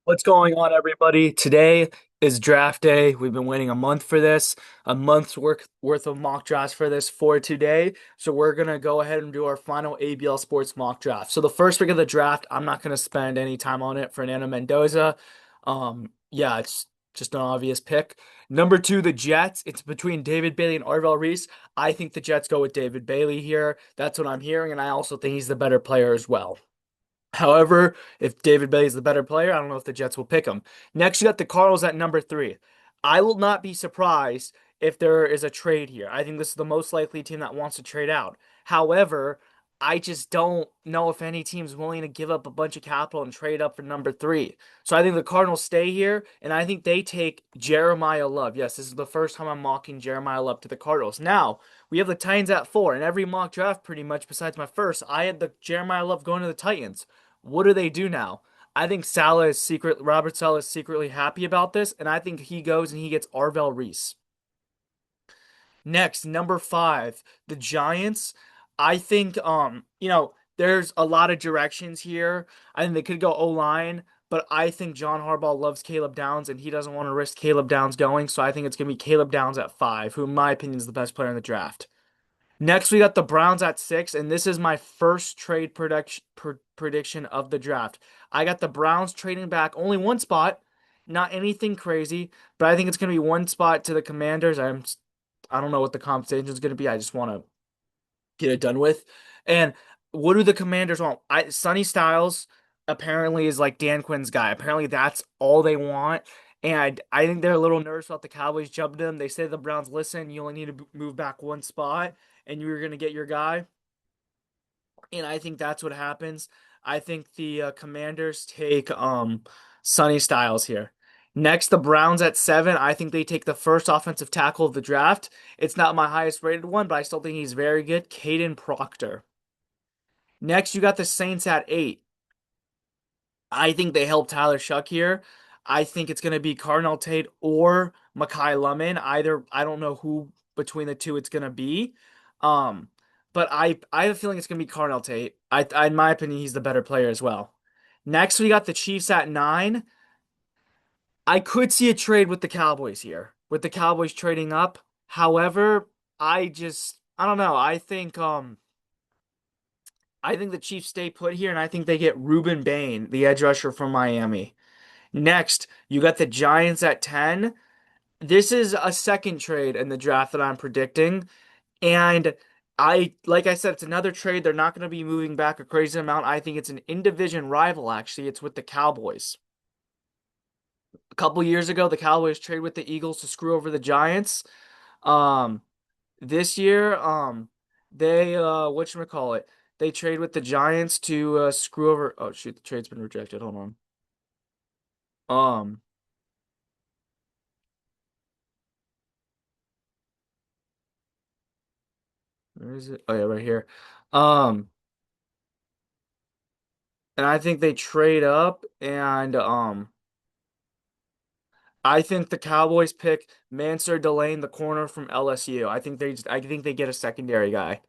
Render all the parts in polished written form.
What's going on, everybody? Today is draft day. We've been waiting a month for this, a month's worth of mock drafts for this for today. So we're gonna go ahead and do our final ABL Sports mock draft. So the first pick of the draft, I'm not gonna spend any time on it. Fernando Mendoza. Yeah, it's just an obvious pick. Number two, the Jets. It's between David Bailey and Arvel Reese. I think the Jets go with David Bailey here. That's what I'm hearing, and I also think he's the better player as well. However, if David Bailey is the better player, I don't know if the Jets will pick him. Next, you got the Cardinals at number three. I will not be surprised if there is a trade here. I think this is the most likely team that wants to trade out. However, I just don't know if any team's willing to give up a bunch of capital and trade up for number three. So I think the Cardinals stay here, and I think they take Jeremiah Love. Yes, this is the first time I'm mocking Jeremiah Love to the Cardinals. Now, we have the Titans at four. In every mock draft, pretty much, besides my first, I had the Jeremiah Love going to the Titans. What do they do now? I think Robert Saleh is secretly happy about this, and I think he goes and he gets Arvel Reese. Next, number five, the Giants. I think there's a lot of directions here. I think they could go O-line, but I think John Harbaugh loves Caleb Downs and he doesn't want to risk Caleb Downs going, so I think it's gonna be Caleb Downs at five, who in my opinion is the best player in the draft. Next, we got the Browns at six, and this is my first prediction of the draft. I got the Browns trading back only one spot, not anything crazy, but I think it's going to be one spot to the Commanders. I don't know what the compensation is going to be. I just want to get it done with. And what do the Commanders want? Sonny Styles apparently is like Dan Quinn's guy. Apparently that's all they want. And I think they're a little nervous about the Cowboys jumping them. They say the Browns, listen, you only need to move back one spot and you're going to get your guy. And I think that's what happens. I think the Commanders take Sonny Styles here. Next, the Browns at seven. I think they take the first offensive tackle of the draft. It's not my highest rated one, but I still think he's very good. Caden Proctor. Next, you got the Saints at eight. I think they help Tyler Shuck here. I think it's going to be Cardinal Tate or Makai Lemon. Either, I don't know who between the two it's going to be. Um, but I have a feeling it's going to be Cardinal Tate. In my opinion, he's the better player as well. Next, we got the Chiefs at nine. I could see a trade with the Cowboys here, with the Cowboys trading up. However, I don't know. I think the Chiefs stay put here, and I think they get Ruben Bain, the edge rusher from Miami. Next, you got the Giants at 10. This is a second trade in the draft that I'm predicting. And like I said, it's another trade. They're not going to be moving back a crazy amount. I think it's an in-division rival, actually. It's with the Cowboys. A couple years ago, the Cowboys traded with the Eagles to screw over the Giants. Um, this year, they whatchamacallit, they trade with the Giants to screw over. Oh shoot, the trade's been rejected. Hold on. Um, where is it? Oh yeah, right here. Um, and I think they trade up, and I think the Cowboys pick Mansur Delane, the corner from LSU. I think they get a secondary guy.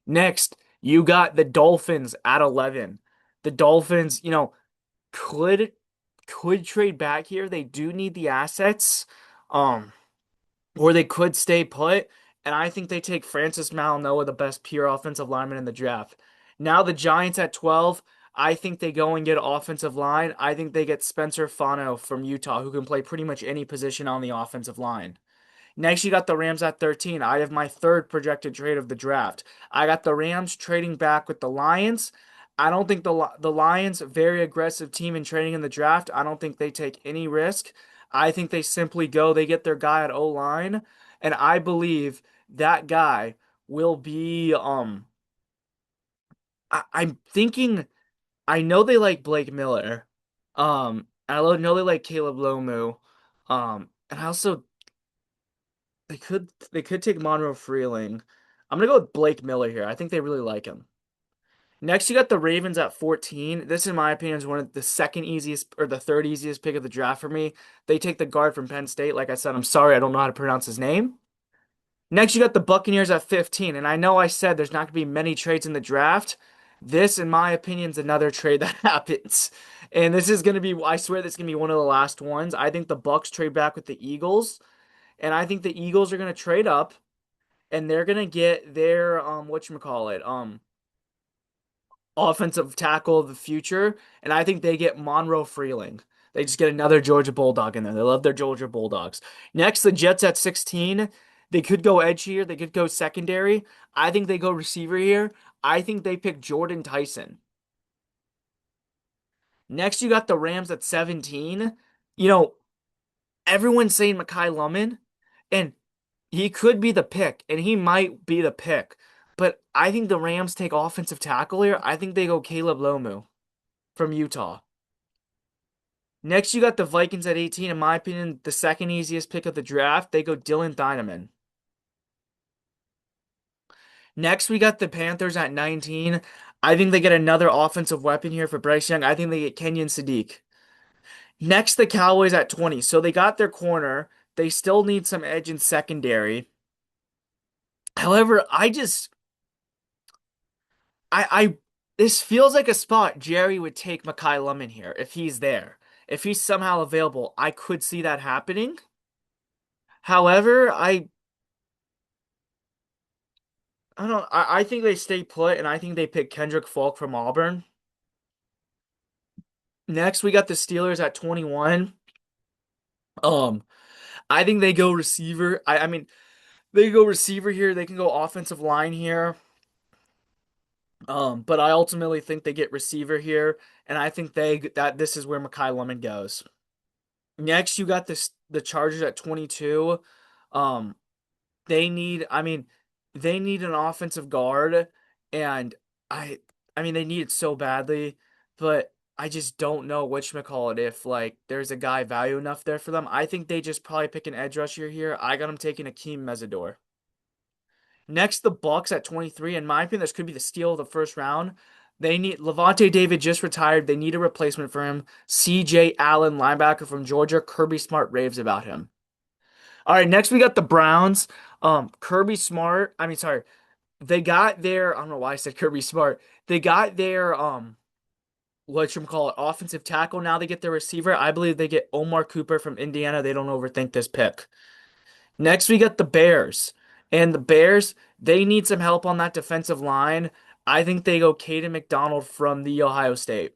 Next, you got the Dolphins at 11. The Dolphins, could could trade back here. They do need the assets. Um, or they could stay put. And I think they take Francis Malonoa, the best pure offensive lineman in the draft. Now the Giants at 12. I think they go and get offensive line. I think they get Spencer Fano from Utah, who can play pretty much any position on the offensive line. Next, you got the Rams at 13. I have my third projected trade of the draft. I got the Rams trading back with the Lions. I don't think the Lions, very aggressive team in trading in the draft. I don't think they take any risk. I think they simply go, they get their guy at O-line, and I believe that guy will be I'm thinking I know they like Blake Miller. I know they like Caleb Lomu. And I also they could take Monroe Freeling. I'm gonna go with Blake Miller here. I think they really like him. Next, you got the Ravens at 14. This, in my opinion, is one of the second easiest or the third easiest pick of the draft for me. They take the guard from Penn State. Like I said, I'm sorry, I don't know how to pronounce his name. Next, you got the Buccaneers at 15. And I know I said there's not going to be many trades in the draft. This, in my opinion, is another trade that happens. And this is going to be, I swear this is going to be one of the last ones. I think the Bucks trade back with the Eagles, and I think the Eagles are going to trade up and they're going to get their whatchamacallit, offensive tackle of the future, and I think they get Monroe Freeling. They just get another Georgia Bulldog in there. They love their Georgia Bulldogs. Next, the Jets at 16. They could go edge here. They could go secondary. I think they go receiver here. I think they pick Jordan Tyson. Next, you got the Rams at 17. You know, everyone's saying Mekhi Lumen, and he could be the pick, and he might be the pick. But I think the Rams take offensive tackle here. I think they go Caleb Lomu from Utah. Next, you got the Vikings at 18. In my opinion, the second easiest pick of the draft. They go Dylan Thieneman. Next, we got the Panthers at 19. I think they get another offensive weapon here for Bryce Young. I think they get Kenyon Sadiq. Next, the Cowboys at 20. So they got their corner. They still need some edge in secondary. However, I this feels like a spot Jerry would take Mekhi Lemon here if he's there. If he's somehow available, I could see that happening. However, I don't I think they stay put and I think they pick Kendrick Falk from Auburn. Next, we got the Steelers at 21. Um, I think they go receiver. I mean, they go receiver here. They can go offensive line here. But I ultimately think they get receiver here, and I think that this is where Mekhi Lemon goes. Next, you got the Chargers at 22. Um, I mean, they need an offensive guard, and I, I mean, they need it so badly, but I just don't know whatchamacallit if like there's a guy value enough there for them. I think they just probably pick an edge rusher here. I got them taking Akeem Mesidor. Next, the Bucks at 23. In my opinion, this could be the steal of the first round. They need Levante David just retired. They need a replacement for him. CJ Allen, linebacker from Georgia. Kirby Smart raves about him. All right, next we got the Browns. Kirby Smart. I mean, sorry. They got their, I don't know why I said Kirby Smart. They got their offensive tackle. Now they get their receiver. I believe they get Omar Cooper from Indiana. They don't overthink this pick. Next, we got the Bears. And the Bears, they need some help on that defensive line. I think they go Caden McDonald from the Ohio State.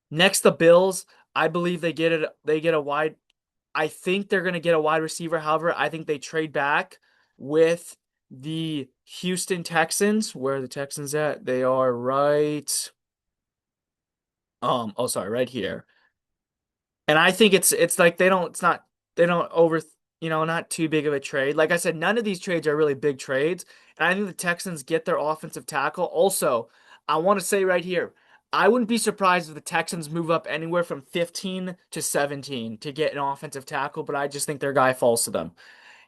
Next, the Bills. I believe they get a wide. I think they're gonna get a wide receiver. However, I think they trade back with the Houston Texans. Where are the Texans at? They are right. Oh sorry, right here. And I think it's like they don't over not too big of a trade. Like I said, none of these trades are really big trades. And I think the Texans get their offensive tackle. Also, I want to say right here, I wouldn't be surprised if the Texans move up anywhere from 15 to 17 to get an offensive tackle, but I just think their guy falls to them.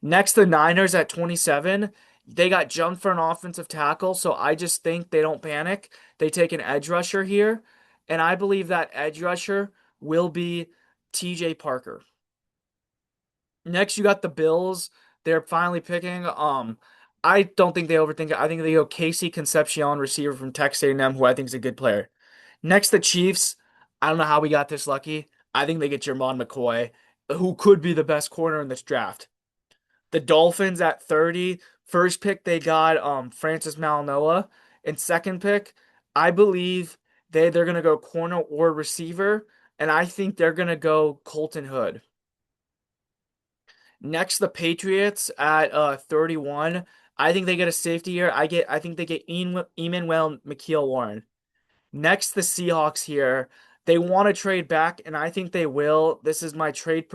Next, the Niners at 27. They got jumped for an offensive tackle, so I just think they don't panic. They take an edge rusher here, and I believe that edge rusher will be TJ Parker. Next, you got the Bills. They're finally picking. I don't think they overthink it. I think they go Casey Concepcion, receiver from Texas A&M, who I think is a good player. Next, the Chiefs. I don't know how we got this lucky. I think they get Jermon McCoy, who could be the best corner in this draft. The Dolphins at 30. First pick, they got Francis Malinoa. And second pick, I believe they're gonna go corner or receiver, and I think they're gonna go Colton Hood. Next, the Patriots at 31. I think they get a safety here. I think they get Emmanuel McKeel-Warren. Next, the Seahawks here. They want to trade back, and I think they will. This is my trade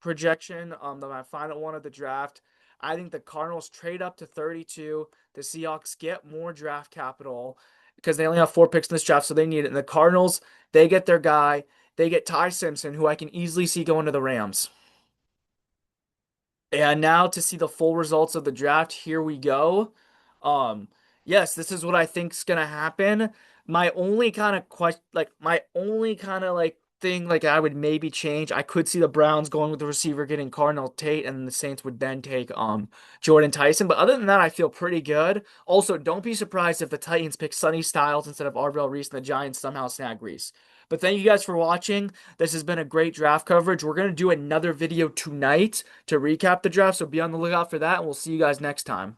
projection. My final one of the draft. I think the Cardinals trade up to 32. The Seahawks get more draft capital because they only have 4 picks in this draft, so they need it. And the Cardinals, they get their guy. They get Ty Simpson, who I can easily see going to the Rams. And now to see the full results of the draft, here we go. Um, yes, this is what I think's gonna happen. My only kind of question, like my only kind of like thing like I would maybe change. I could see the Browns going with the receiver getting Cardinal Tate, and the Saints would then take Jordan Tyson. But other than that, I feel pretty good. Also, don't be surprised if the Titans pick Sonny Styles instead of Arvell Reese and the Giants somehow snag Reese. But thank you guys for watching. This has been a great draft coverage. We're gonna do another video tonight to recap the draft, so be on the lookout for that, and we'll see you guys next time.